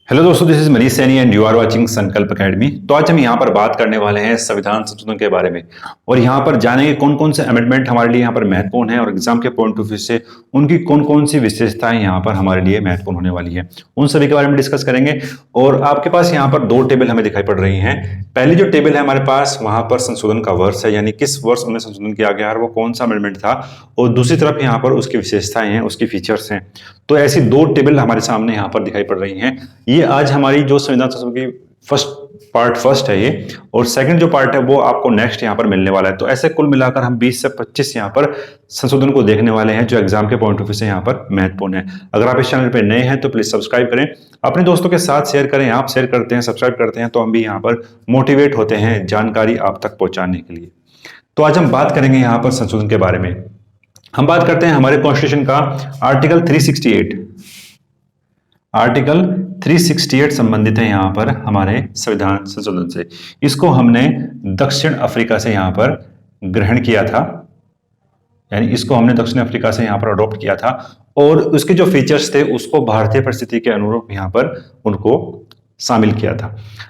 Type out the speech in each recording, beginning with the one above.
Hello दोस्तों, this is Manish Saini and you are watching Sankalp academy. तो आज हम यहाँ पर बात करने वाले हैं संविधान संशोधन के बारे में और यहाँ पर जानेंगे कौन कौन से अमेंडमेंट हमारे लिए यहाँ पर महत्वपूर्ण है और एग्जाम के पॉइंट ऑफ व्यू से उनकी कौन कौन सी विशेषताएं यहाँ पर हमारे लिए महत्वपूर्ण होने वाली है, उन सभी के बारे में डिस्कस करेंगे। और आपके पास यहाँ पर दो टेबल हमें दिखाई पड़ रही हैं। पहली जो टेबल है हमारे पास, वहां पर संशोधन का वर्ष है, यानी किस वर्ष उन्हें संशोधन किया गया और वो कौन सा अमेंडमेंट था, और दूसरी तरफ यहाँ पर उसकी विशेषताएं हैं, उसकी फीचर्स हैं। तो ऐसी दो टेबल हमारे सामने यहाँ पर दिखाई पड़ रही हैं। ये आज हमारी जो संविधान संशोधन की फर्स्ट है ये, और सेकंड जो पार्ट है वो आपको नेक्स्ट यहाँ पर मिलने वाला है। तो ऐसे कुल मिलाकर हम 20 से 25 यहाँ पर संशोधन को देखने वाले हैं जो एग्जाम के पॉइंट ऑफ व्यू से यहाँ पर महत्वपूर्ण है। अगर आप इस चैनल पर नए हैं तो प्लीज सब्सक्राइब करें, अपने दोस्तों के साथ शेयर करें। आप शेयर करते हैं, सब्सक्राइब करते हैं तो हम भी यहाँ पर मोटिवेट होते हैं जानकारी आप तक पहुंचाने के लिए। तो आज हम बात करेंगे यहाँ पर संशोधन के बारे में। हम बात करते हैं हमारे कॉन्स्टिट्यूशन का आर्टिकल 368। आर्टिकल 368 संबंधित है यहाँ पर हमारे संविधान संशोधन से। इसको हमने दक्षिण अफ्रीका से यहाँ पर ग्रहण किया था, यानी इसको हमने दक्षिण अफ्रीका से यहाँ पर अडॉप्ट किया था और उसके जो फीचर्स थे उसको भारतीय परिस्थिति के अनुरूप यहाँ पर उनको शामिल किया था।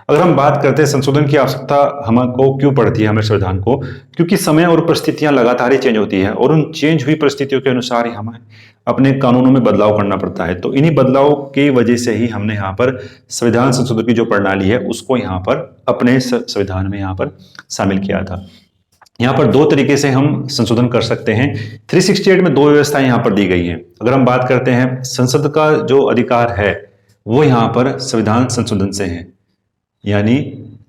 अगर हम बात करते हैं संशोधन की आवश्यकता हमको क्यों पड़ती है हमारे संविधान को, क्योंकि समय और परिस्थितियां लगातार ही चेंज होती है और उन चेंज हुई परिस्थितियों के अनुसार ही हमें अपने कानूनों में बदलाव करना पड़ता है। तो इन्हीं बदलाव की वजह से ही हमने यहाँ पर संविधान संशोधन की जो प्रणाली है उसको यहाँ पर अपने संविधान में यहाँ पर शामिल किया था। यहाँ पर दो तरीके से हम संशोधन कर सकते हैं। 368 में दो व्यवस्थाएं यहाँ पर दी गई हैं। अगर हम बात करते हैं संसद का जो अधिकार है वो यहाँ पर संविधान संशोधन से है, यानी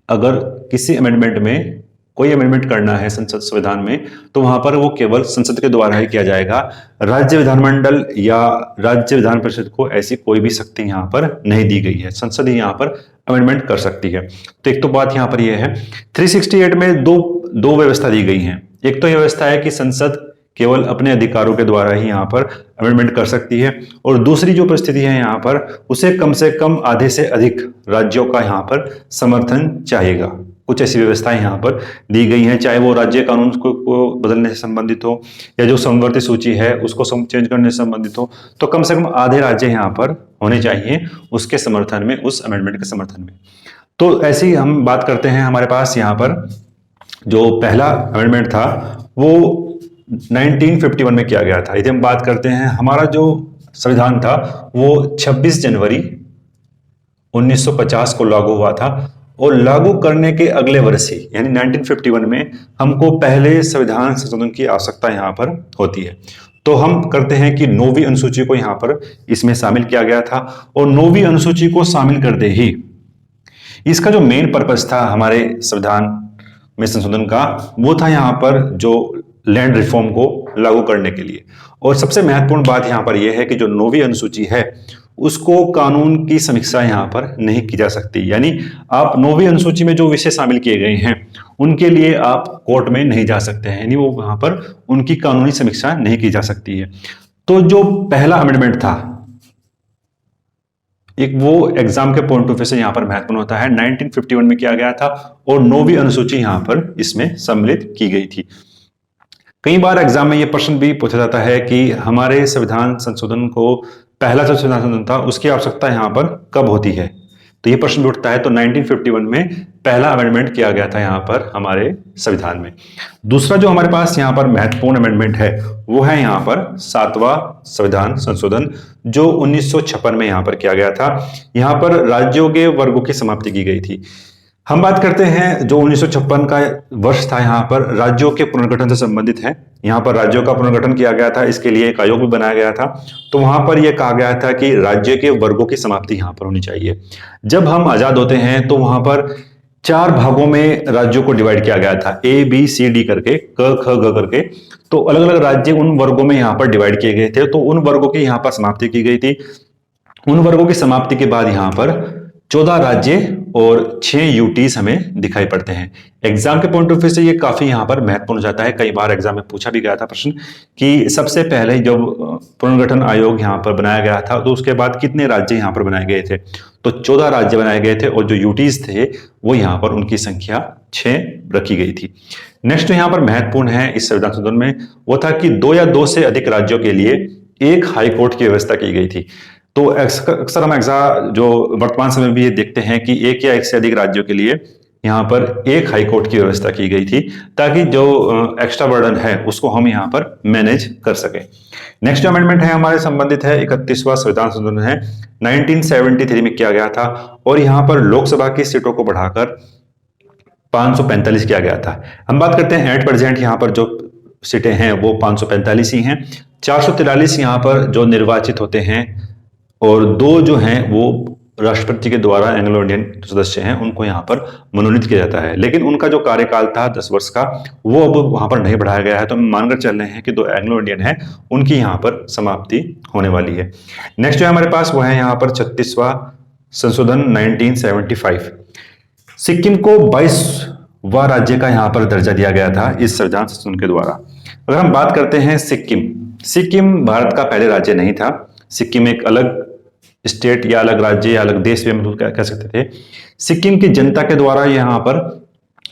अगर किसी अमेंडमेंट में कोई अमेंडमेंट करना है संसद संविधान में तो वहां पर वो केवल संसद के द्वारा ही किया जाएगा। राज्य विधानमंडल या राज्य विधान परिषद को ऐसी कोई भी शक्ति यहाँ पर नहीं दी गई है, संसद ही यहाँ पर अमेंडमेंट कर सकती है। तो एक तो बात यहाँ पर यह है। 368 में दो व्यवस्था दी गई हैं। एक तो यह व्यवस्था है कि संसद केवल अपने अधिकारों के द्वारा ही यहाँ पर अमेंडमेंट कर सकती है, और दूसरी जो परिस्थिति है यहाँ पर उसे कम से कम आधे से अधिक राज्यों का यहाँ पर समर्थन चाहिएगा। कुछ ऐसी व्यवस्थाएं यहाँ पर दी गई हैं, चाहे वो राज्य कानून को बदलने से संबंधित हो या जो समवर्ती सूची है उसको चेंज करने से संबंधित हो, तो कम से कम आधे राज्य यहाँ पर होने चाहिए उसके समर्थन में, उस अमेंडमेंट के समर्थन में। तो ऐसी हम बात करते हैं, हमारे पास यहाँ पर जो पहला अमेंडमेंट था वो 1951 में किया गया था। यदि हम बात करते हैं, हमारा जो संविधान था वो 26 जनवरी 1950 को लागू हुआ था और लागू करने के अगले वर्ष ही यानी 1951 में हमको पहले संविधान संशोधन की आवश्यकता यहाँ पर होती है। तो हम करते हैं कि 9वीं अनुसूची को यहाँ पर इसमें शामिल किया गया था, और 9वीं अनुसूची को शामिल करते ही इसका जो मेन पर्पस था हमारे संविधान में संशोधन का, वो था यहाँ पर जो लैंड रिफॉर्म को लागू करने के लिए। और सबसे महत्वपूर्ण बात यहाँ पर यह है कि जो 9वीं अनुसूची है उसको कानून की समीक्षा यहाँ पर नहीं की जा सकती, यानी आप 9वीं अनुसूची में जो विषय शामिल किए गए हैं उनके लिए आप कोर्ट में नहीं जा सकते हैं, यानी वो वहां पर उनकी कानूनी समीक्षा नहीं की जा सकती है। तो जो पहला अमेंडमेंट था एक वो एग्जाम के पॉइंट ऑफ व्यू से यहाँ पर महत्वपूर्ण होता है, 1951 में किया गया था और 9वीं अनुसूची यहाँ पर इसमें सम्मिलित की गई थी। कई बार एग्जाम में यह प्रश्न भी पूछा जाता है कि हमारे संविधान संशोधन को, पहला जो संविधान संशोधन था उसकी आवश्यकता यहाँ पर कब होती है, तो ये प्रश्न भी उठता है। तो 1951 में पहला अमेंडमेंट किया गया था यहाँ पर हमारे संविधान में। दूसरा जो हमारे पास यहाँ पर महत्वपूर्ण अमेंडमेंट है वो है यहाँ पर 7वां संविधान संशोधन जो 1956 में यहाँ पर किया गया था। यहाँ पर राज्यों के वर्गों की समाप्ति की गई थी। हम बात करते हैं जो 1956 का वर्ष था यहाँ पर राज्यों के पुनर्गठन से संबंधित है। यहाँ पर राज्यों का पुनर्गठन किया गया था, इसके लिए एक आयोग भी बनाया गया था। तो वहां पर यह कहा गया था कि राज्य के वर्गों की समाप्ति यहाँ पर होनी चाहिए। जब हम आजाद होते हैं तो वहां पर 4 भागों में राज्यों को डिवाइड किया गया था, ABCD करके, क ख ग करके। तो अलग अलग राज्य उन वर्गों में यहाँ पर डिवाइड किए गए थे, तो उन वर्गों की यहाँ पर समाप्ति की गई थी। उन वर्गों की समाप्ति के बाद यहाँ पर 14 राज्य और 6 यूटीज हमें दिखाई पड़ते हैं। एग्जाम के पॉइंट ऑफ व्यू से ये काफी यहाँ पर महत्वपूर्ण हो जाता है। कई बार एग्जाम में पूछा भी गया था प्रश्न कि सबसे पहले जब पुनर्गठन आयोग यहाँ पर बनाया गया था तो उसके बाद कितने राज्य यहाँ पर बनाए गए थे, तो 14 राज्य बनाए गए थे और जो यूटीज थे वो यहाँ पर उनकी संख्या 6 रखी गई थी। नेक्स्ट यहाँ पर महत्वपूर्ण है इस संविधान संशोधन में वो था कि 2 या 2 से अधिक राज्यों के लिए एक हाईकोर्ट की व्यवस्था की गई थी। तो अक्सर हम जो वर्तमान समय में भी ये देखते हैं कि एक या एक से अधिक राज्यों के लिए यहाँ पर एक हाई कोर्ट की व्यवस्था की गई थी, ताकि जो एक्स्ट्रा बर्डन है उसको हम यहाँ पर मैनेज कर सके। नेक्स्ट जो अमेंडमेंट है हमारे संबंधित है 31वां संविधान संशोधन है, 1973 में किया गया था, और यहाँ पर लोकसभा की सीटों को बढ़ाकर 545 किया गया था। हम बात करते हैं एट प्रेजेंट यहाँ पर जो सीटें हैं वो 545 ही हैं। 443 यहाँ पर जो निर्वाचित होते हैं, और 2 जो हैं वो राष्ट्रपति के द्वारा एंग्लो इंडियन सदस्य हैं उनको यहाँ पर मनोनीत किया जाता है। लेकिन उनका जो कार्यकाल था 10 वर्ष का, वो अब वहां पर नहीं बढ़ाया गया है। तो हम मानकर चल रहे हैं कि 2 एंग्लो इंडियन है उनकी यहाँ पर समाप्ति होने वाली है। नेक्स्ट जो हमारे पास वो है यहाँ पर 36वां संशोधन 1975। सिक्किम को 22वां राज्य का यहाँ पर दर्जा दिया गया था इस संविधान संशोधन के द्वारा। अगर हम बात करते हैं सिक्किम भारत का पहले राज्य नहीं था। सिक्किम एक अलग स्टेट या अलग राज्य या अलग देश भी हम कह सकते थे। सिक्किम की जनता के द्वारा यहाँ पर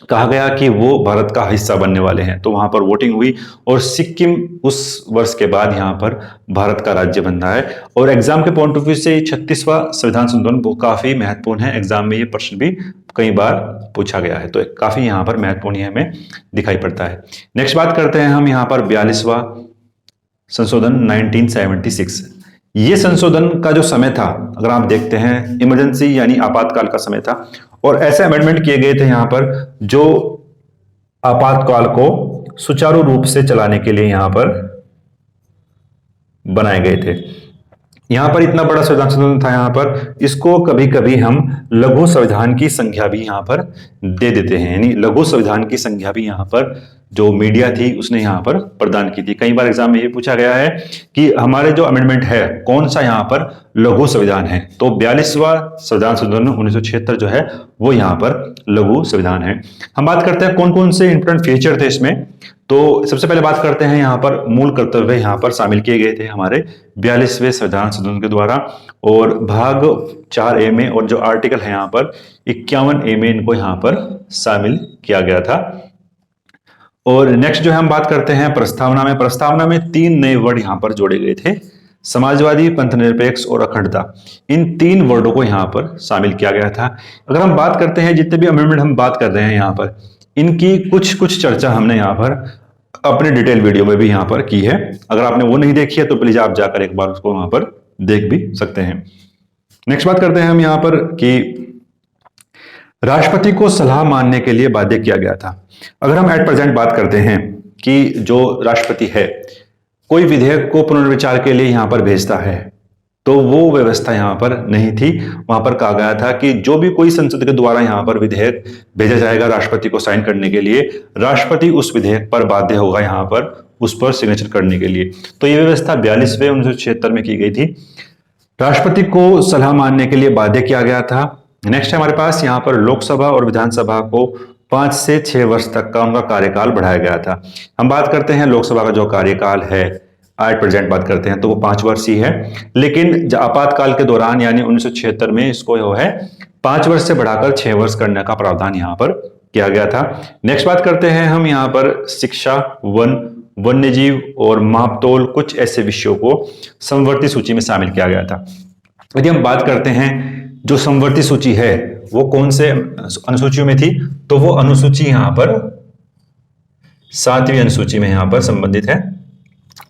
कहा गया कि वो भारत का हिस्सा बनने वाले हैं, तो वहां पर वोटिंग हुई और सिक्किम उस वर्ष के बाद यहाँ पर भारत का राज्य बन रहा है। और एग्जाम के पॉइंट ऑफ व्यू से 36वां संविधान संशोधन वो काफी महत्वपूर्ण है। एग्जाम में ये प्रश्न भी कई बार पूछा गया है, तो काफी यहाँ पर महत्वपूर्ण हमें दिखाई पड़ता है। नेक्स्ट बात करते हैं हम यहाँ पर 42वां संशोधन 1976। ये संशोधन का जो समय था, अगर आप देखते हैं, इमरजेंसी यानी आपातकाल का समय था, और ऐसे अमेंडमेंट किए गए थे यहाँ पर जो आपातकाल को सुचारू रूप से चलाने के लिए यहाँ पर बनाए गए थे। यहाँ पर इतना बड़ा संविधान संशोधन था यहाँ पर, इसको कभी कभी हम लघु संविधान की संख्या भी यहाँ पर दे देते हैं, यानी लघु संविधान की संख्या भी यहाँ पर जो मीडिया थी उसने यहाँ पर प्रदान की थी। कई बार एग्जाम में ये पूछा गया है कि हमारे जो अमेंडमेंट है कौन सा यहाँ पर लघु संविधान है, तो 42वां संविधान संशोधन 1976 जो है वो यहाँ पर लघु संविधान है। हम बात करते हैं कौन कौन से इंपॉर्टेंट फीचर थे इसमें। तो सबसे पहले बात करते हैं यहाँ पर मूल कर्तव्य यहाँ पर शामिल किए गए थे हमारे 42वें संविधान संशोधन के द्वारा, और भाग 4A में और जो आर्टिकल है यहाँ पर 51A में इनको यहाँ पर शामिल किया गया था। और नेक्स्ट जो है हम बात करते हैं प्रस्तावना में 3 नए वर्ड यहाँ पर जोड़े गए थे, समाजवादी, पंथनिरपेक्ष और अखंडता। इन 3 वर्डों को यहाँ पर शामिल किया गया था। अगर हम बात करते हैं जितने भी अमेंडमेंट हम बात कर रहे हैं यहाँ पर, इनकी कुछ चर्चा हमने यहाँ पर अपने डिटेल वीडियो में भी यहाँ पर की है। अगर आपने वो नहीं देखी है तो प्लीज आप जाकर एक बार उसको वहां पर देख भी सकते हैं। नेक्स्ट बात करते हैं हम यहाँ पर कि राष्ट्रपति को सलाह मानने के लिए बाध्य किया गया था। अगर हम एट प्रेजेंट बात करते हैं कि जो राष्ट्रपति है कोई विधेयक को पुनर्विचार के लिए यहाँ पर भेजता है, तो वो व्यवस्था यहाँ पर नहीं थी। वहां पर कहा गया था कि जो भी कोई संसद के द्वारा यहाँ पर विधेयक भेजा जाएगा राष्ट्रपति को साइन करने के लिए, राष्ट्रपति उस विधेयक पर बाध्य होगा यहाँ पर उस पर सिग्नेचर करने के लिए। तो ये व्यवस्था 42वें 1976 में की गई थी। राष्ट्रपति को सलाह मानने के लिए बाध्य किया गया था। नेक्स्ट हमारे पास यहाँ पर लोकसभा और विधानसभा को 5 से 6 वर्ष तक का उनका कार्यकाल बढ़ाया गया था। हम बात करते हैं लोकसभा का जो कार्यकाल है एट प्रेजेंट बात करते हैं तो वो 5 वर्ष ही है, लेकिन आपातकाल के दौरान यानी 1976 में इसको जो है 5 वर्ष से बढ़ाकर 6 वर्ष करने का प्रावधान यहाँ पर किया गया था। नेक्स्ट बात करते हैं हम यहाँ पर शिक्षा, वन्यजीव और मापतोल, कुछ ऐसे विषयों को समवर्ती सूची में शामिल किया गया था। यदि हम बात करते हैं जो समवर्ती सूची है वो कौन से अनुसूचियों में थी, तो वो अनुसूची यहाँ पर 7वीं अनुसूची में यहाँ पर संबंधित है।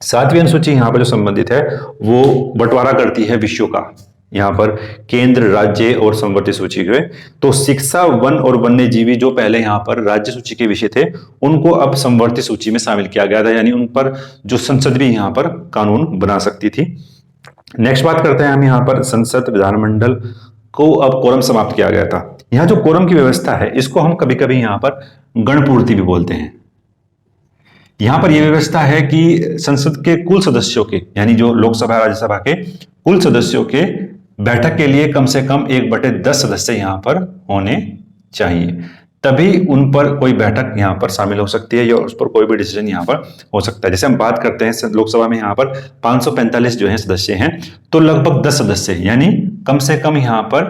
7वीं अनुसूची यहाँ पर जो संबंधित है वो बंटवारा करती है विषयों का, यहाँ पर केंद्र, राज्य और समवर्ती सूची के। तो शिक्षा, वन और वन्यजीवी जो पहले यहाँ पर राज्य सूची के विषय थे उनको अब समवर्ती सूची में शामिल किया गया था, यानी उन पर जो संसद भी यहाँ पर कानून बना सकती थी। नेक्स्ट बात करते हैं हम यहाँ पर संसद विधानमंडल को अब कोरम समाप्त किया गया था। यहाँ जो कोरम की व्यवस्था है इसको हम कभी कभी यहाँ पर गणपूर्ति भी बोलते हैं। यहाँ पर यह व्यवस्था है कि संसद के कुल सदस्यों के, यानी जो लोकसभा राज्यसभा के कुल सदस्यों के बैठक के लिए कम से कम 1/10 सदस्य यहाँ पर होने चाहिए, तभी उन पर कोई बैठक यहाँ पर शामिल हो सकती है या उस पर कोई भी डिसीजन यहाँ पर हो सकता है। जैसे हम बात करते हैं लोकसभा में यहाँ पर 545 जो है सदस्य हैं, तो लगभग 10 सदस्य यानी कम से कम यहाँ पर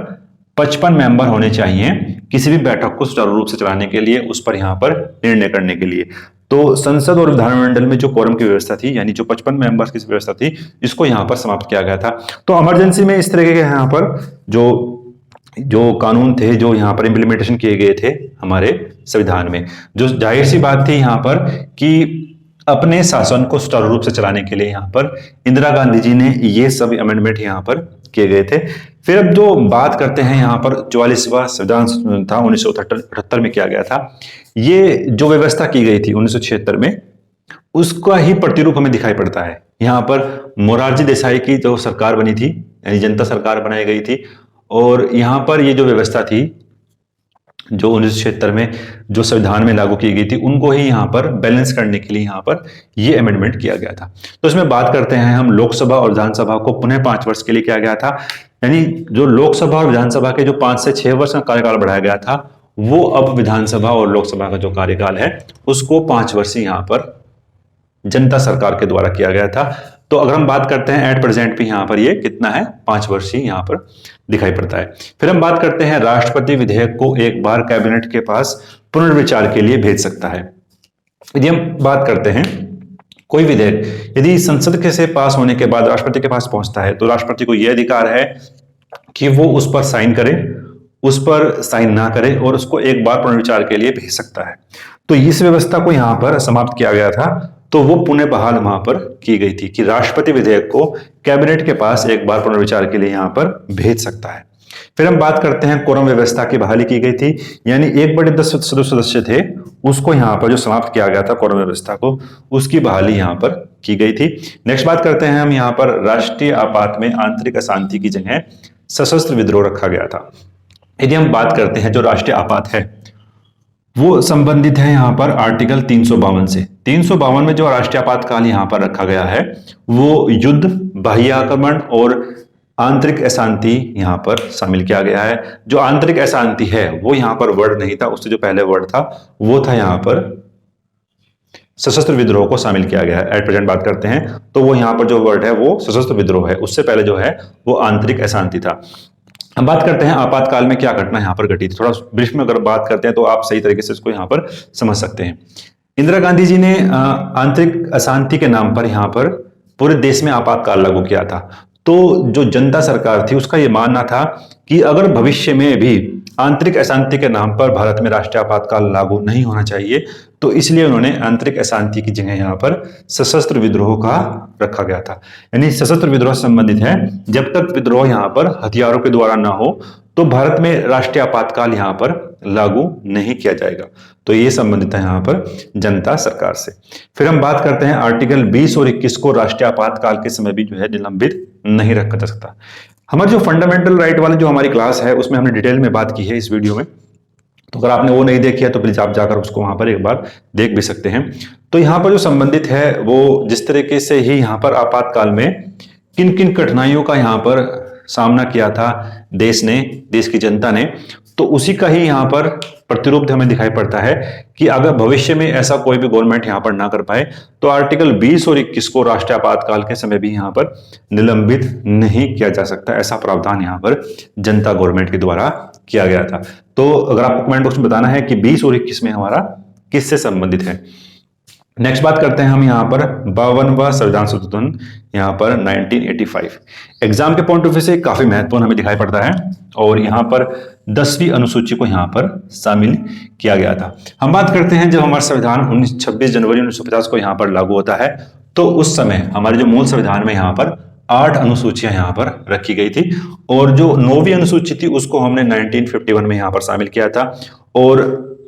55 मेंबर होने चाहिए किसी भी बैठक को सुचारू रूप से चलाने के लिए, उस पर यहाँ पर निर्णय करने के लिए। तो संसद और विधानमंडल में जो कोरम की व्यवस्था थी, यानी जो 55 मेंबर्स की व्यवस्था थी, इसको यहाँ पर समाप्त किया गया था। तो इमरजेंसी में इस तरीके के यहाँ पर जो जो कानून थे, जो यहाँ पर इम्प्लीमेंटेशन किए गए थे हमारे संविधान में, जो जाहिर सी बात थी यहाँ पर कि अपने शासन को सुचारू रूप से चलाने के लिए यहाँ पर इंदिरा गांधी जी ने ये सब अमेंडमेंट यहाँ पर किए गए थे। फिर अब जो बात करते हैं यहाँ पर 44वां संविधान संशोधन था 1978 में किया गया था। ये जो व्यवस्था की गई थी 1976 में, उसका ही प्रतिरूप हमें दिखाई पड़ता है। यहाँ पर मोरारजी देसाई की जो सरकार बनी थी, यानी जनता सरकार बनाई गई थी, और यहाँ पर ये जो व्यवस्था थी जो 1976 में जो संविधान में लागू की गई थी, उनको ही यहाँ पर बैलेंस करने के लिए यहाँ पर ये अमेंडमेंट किया गया था। तो इसमें बात करते हैं हम लोकसभा और विधानसभा को पुनः 5 वर्ष के लिए किया गया था, यानी जो लोकसभा और विधानसभा के जो 5 से 6 वर्ष का कार्यकाल बढ़ाया गया था, वो अब विधानसभा और लोकसभा का जो कार्यकाल है उसको 5 वर्ष यहाँ पर जनता सरकार के द्वारा किया गया था। तो अगर हम बात करते हैं एट प्रेजेंट भी यहाँ पर ये कितना है, 5 वर्ष ही यहाँ पर दिखाई पड़ता है। फिर हम बात करते हैं राष्ट्रपति विधेयक को एक बार कैबिनेट के पास पुनर्विचार के लिए भेज सकता है। यदि हम बात करते हैं कोई विधेयक यदि संसद के से पास होने के बाद राष्ट्रपति के पास पहुंचता है, तो राष्ट्रपति को यह अधिकार है कि वो उस पर साइन करे, उस पर साइन ना करे और उसको एक बार पुनर्विचार के लिए भेज सकता है। तो इस व्यवस्था को यहाँ पर समाप्त किया गया था, तो वो पुनः बहाल वहां पर की गई थी कि राष्ट्रपति विधेयक को कैबिनेट के पास एक बार पुनर्विचार के लिए यहाँ पर भेज सकता है। फिर हम बात करते हैं कोरम व्यवस्था की बहाली की गई थी, यानी 1/10 सदस्य थे, उसको यहाँ पर जो समाप्त किया गया था कोरम व्यवस्था को, उसकी बहाली यहाँ पर की गई थी। नेक्स्ट बात करते हैं हम यहाँ पर राष्ट्रीय आपात में आंतरिक अशांति की जगह सशस्त्र विद्रोह रखा गया था। यदि हम बात करते हैं जो राष्ट्रीय आपात है वो संबंधित है यहाँ पर आर्टिकल 352 से। 352 में जो राष्ट्रीय आपातकाल यहाँ पर रखा गया है वो युद्ध, बाह्य आक्रमण और आंतरिक अशांति यहाँ पर शामिल किया गया है। जो आंतरिक अशांति है वो यहाँ पर वर्ड नहीं था, उससे जो पहले वर्ड था वो था यहाँ पर सशस्त्र विद्रोह को शामिल किया गया है। एट प्रेजेंट बात करते हैं तो वो यहाँ पर जो वर्ड है वो सशस्त्र विद्रोह है, उससे पहले जो है वो आंतरिक अशांति था। हम बात करते हैं आपातकाल में क्या घटना यहाँ पर घटी थी। थोड़ा ब्रीफ में अगर बात करते हैं तो आप सही तरीके से इसको यहाँ पर समझ सकते हैं। इंदिरा गांधी जी ने आंतरिक अशांति के नाम पर यहाँ पर पूरे देश में आपातकाल लागू किया था। तो जो जनता सरकार थी उसका ये मानना था कि अगर भविष्य में भी आंतरिक अशांति के नाम पर भारत में राष्ट्रीय आपातकाल लागू नहीं होना चाहिए, तो इसलिए उन्होंने आंतरिक अशांति की जगह यहाँ पर सशस्त्र विद्रोह का रखा गया था। यानी सशस्त्र विद्रोह से संबंधित है, जब तक विद्रोह यहाँ पर हथियारों के द्वारा ना हो तो भारत में राष्ट्रीय आपातकाल यहाँ पर लागू नहीं किया जाएगा। तो ये संबंधित है यहाँ पर जनता सरकार से। फिर हम बात करते हैं आर्टिकल 20 और 21 को राष्ट्रीय आपातकाल के समय भी जो है निलंबित नहीं रखा जा सकता। हमारी जो फंडामेंटल राइट वाली जो हमारी क्लास है उसमें हमने डिटेल में बात की है इस वीडियो में, तो अगर आपने वो नहीं देखी है तो प्लीज आप जाकर उसको वहां पर एक बार देख भी सकते हैं। तो यहाँ पर जो संबंधित है वो जिस तरीके से ही यहाँ पर आपातकाल में किन किन कठिनाइयों का यहाँ पर सामना किया था देश ने, देश की जनता ने, तो उसी का ही यहाँ पर प्रतिरूप हमें दिखाई पड़ता है कि अगर भविष्य में ऐसा कोई भी गवर्नमेंट यहाँ पर ना कर पाए तो आर्टिकल 20 और 21 को राष्ट्रीय आपातकाल के समय भी यहाँ पर निलंबित नहीं किया जा सकता। ऐसा प्रावधान यहाँ पर जनता गवर्नमेंट के द्वारा किया गया था। तो अगर आपको कमेंट बॉक्स में बताना है कि 20 और 21 में हमारा किससे संबंधित है। नेक्स्ट बात करते हैं हम यहाँ पर 52वां संविधान संशोधन यहाँ पर 1985 एग्जाम के पॉइंट ऑफ व्यू से काफी महत्वपूर्ण हमें दिखाई पड़ता है और यहाँ पर 10वीं अनुसूची को यहाँ पर शामिल किया गया था। हम बात करते हैं जब हमारा संविधान 26 जनवरी 1950 को यहाँ पर लागू होता है तो उस समय हमारे जो मूल संविधान में यहाँ पर 8 अनुसूचियां यहाँ पर रखी गई थी और जो 9वीं अनुसूची थी उसको हमने 1951 में यहाँ पर शामिल किया था और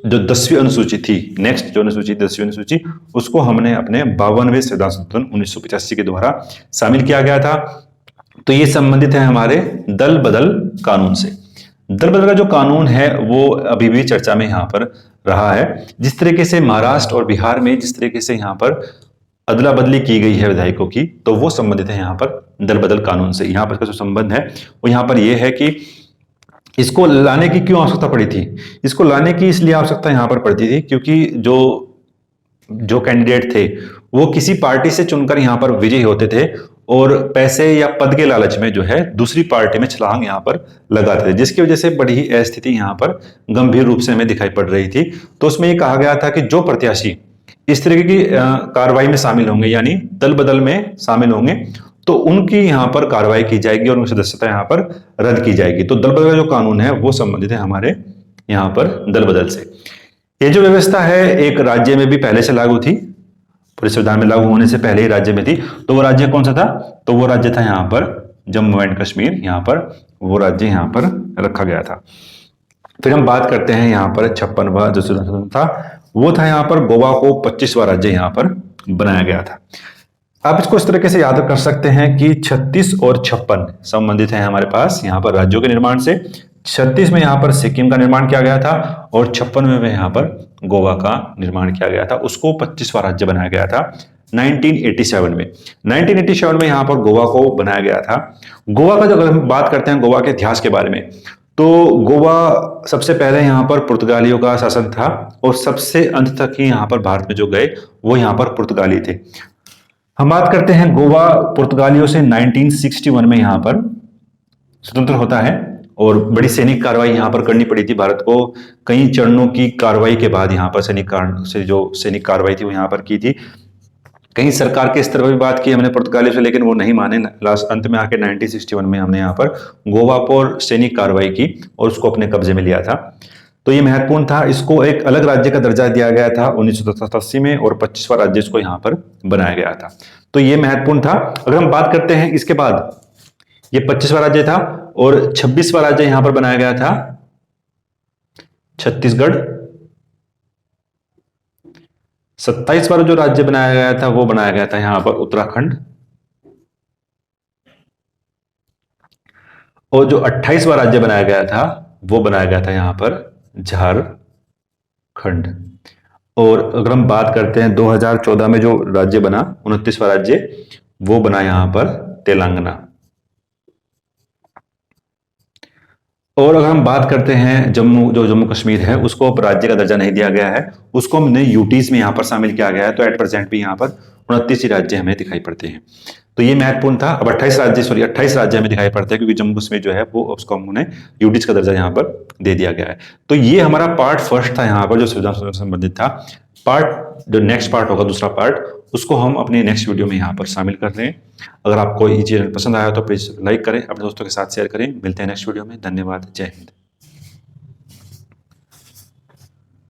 जो 10वीं अनुसूची थी, नेक्स्ट जो अनुसूची 10वीं अनुसूची, उसको हमने अपने 52वें संविधान संशोधन 1985 के द्वारा शामिल किया गया था। तो ये संबंधित है हमारे दल बदल कानून से। दल बदल का जो कानून है वो अभी भी चर्चा में यहाँ पर रहा है। जिस तरीके से महाराष्ट्र और बिहार में जिस तरीके से यहाँ पर अदला बदली की गई है विधायकों की, तो वो संबंधित है यहाँ पर दल बदल कानून से। यहाँ पर इसका जो संबंध है वो यहाँ पर यह है कि इसको लाने की क्यों आवश्यकता पड़ी थी। इसको लाने की इसलिए आवश्यकता यहाँ पर पड़ती थी क्योंकि जो कैंडिडेट थे वो किसी पार्टी से चुनकर यहाँ पर विजयी होते थे और पैसे या पद के लालच में जो है दूसरी पार्टी में छलांग यहाँ पर लगाते थे, जिसकी वजह से बड़ी ही अस्थिति यहाँ पर गंभीर रूप से हमें दिखाई पड़ रही थी। तो उसमें ये कहा गया था कि जो प्रत्याशी इस तरीके की कार्रवाई में शामिल होंगे, यानी दल बदल में शामिल होंगे, तो उनकी यहाँ पर कार्रवाई की जाएगी और उनकी सदस्यता यहाँ पर रद्द की जाएगी। तो दल बदल का जो कानून है वो संबंधित है हमारे यहाँ पर दल बदल से। ये जो व्यवस्था है एक राज्य में भी पहले से लागू थी, पूरे संविधान में लागू होने से पहले ही राज्य में थी। तो वो राज्य कौन सा था? तो वो राज्य था यहाँ पर जम्मू एंड कश्मीर। यहाँ पर वो राज्य यहाँ पर रखा गया था। फिर हम बात करते हैं यहाँ पर 56वां जो संशोधन था, वो था यहाँ पर गोवा को 25वां राज्य यहाँ पर बनाया गया था। आप इसको इस तरीके से याद कर सकते हैं कि 36 और 56 संबंधित है हमारे पास यहाँ पर राज्यों के निर्माण से। 36 में यहाँ पर सिक्किम का निर्माण किया गया था और 56 में यहाँ पर गोवा का निर्माण किया गया था। उसको 25वां राज्य बनाया गया था 1987 में। 1987 में यहाँ पर गोवा को बनाया गया था। गोवा का, अगर हम बात करते हैं गोवा के इतिहास के बारे में, तो गोवा सबसे पहले यहाँ पर पुर्तगालियों का शासन था और सबसे अंत तक ही यहाँ पर भारत में जो गए वो यहाँ पर पुर्तगाली थे। हम बात करते हैं गोवा पुर्तगालियों से 1961 में यहाँ पर स्वतंत्र होता है और बड़ी सैनिक कार्रवाई यहाँ पर करनी पड़ी थी भारत को। कई चरणों की कार्रवाई के बाद यहाँ पर सैनिक कार्रवाई थी वो यहाँ पर की थी। कहीं सरकार के स्तर पर भी बात की हमने पुर्तगालियों से, लेकिन वो नहीं माने। लास्ट अंत में आके 1961 में हमने यहाँ पर गोवा पर सैनिक कार्रवाई की और उसको अपने कब्जे में लिया था। तो ये महत्वपूर्ण था। इसको एक अलग राज्य का दर्जा दिया गया था 1987 में और 25वां राज्य इसको यहाँ पर बनाया गया था। तो ये महत्वपूर्ण था। अगर हम बात करते हैं इसके बाद, ये 25वां राज्य था और 26वां राज्य यहाँ पर बनाया गया था छत्तीसगढ़। 27वां जो राज्य बनाया गया था वो बनाया गया था यहाँ पर उत्तराखंड। और जो 28वां राज्य बनाया गया था वो बनाया गया था यहाँ पर झारखंड। और अगर हम बात करते हैं 2014 में जो राज्य बना 29वां राज्य, वो बना यहाँ पर तेलंगाना। और अगर हम बात करते हैं जम्मू कश्मीर है, उसको अब राज्य का दर्जा नहीं दिया गया है, उसको हमने यूटीज में यहाँ पर शामिल किया गया है। तो एट प्रेजेंट भी यहाँ पर 29 ही राज्य हमें दिखाई पड़ते हैं। तो ये महत्वपूर्ण था। अब 28 राज्य हमें दिखाई पड़ते हैं क्योंकि जम्मू कश्मीर जो है वो उसको हमने यूटीज का दर्जा यहाँ पर दे दिया गया है। तो ये हमारा पार्ट फर्स्ट था यहाँ पर जो संविधान से संबंधित था। जो नेक्स्ट पार्ट होगा, दूसरा पार्ट, उसको हम अपने नेक्स्ट वीडियो में यहाँ पर शामिल कर रहे हैं। अगर आपको ये चैनल पसंद आया तो प्लीज लाइक करें, अपने दोस्तों के साथ शेयर करें। मिलते हैं नेक्स्ट वीडियो में। धन्यवाद। जय हिंद।